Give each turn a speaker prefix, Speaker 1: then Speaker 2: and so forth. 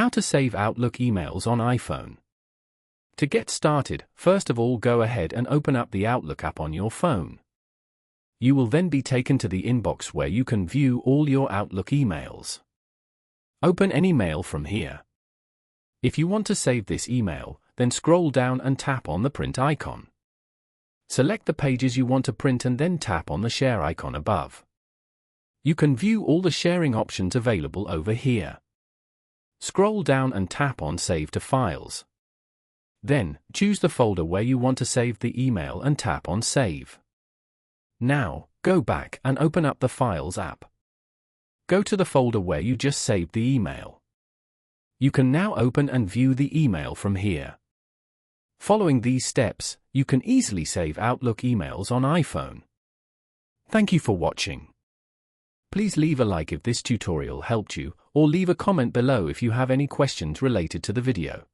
Speaker 1: How to save Outlook emails on iPhone. To get started, first of all go ahead and open up the Outlook app on your phone. You will then be taken to the inbox where you can view all your Outlook emails. Open any mail from here. If you want to save this email, then scroll down and tap on the print icon. Select the pages you want to print and then tap on the share icon above. You can view all the sharing options available over here. Scroll down and tap on Save to Files. Then, choose the folder where you want to save the email and tap on Save. Now, go back and open up the Files app. Go to the folder where you just saved the email. You can now open and view the email from here. Following these steps, you can easily save Outlook emails on iPhone. Thank you for watching. Please leave a like if this tutorial helped you, or leave a comment below if you have any questions related to the video.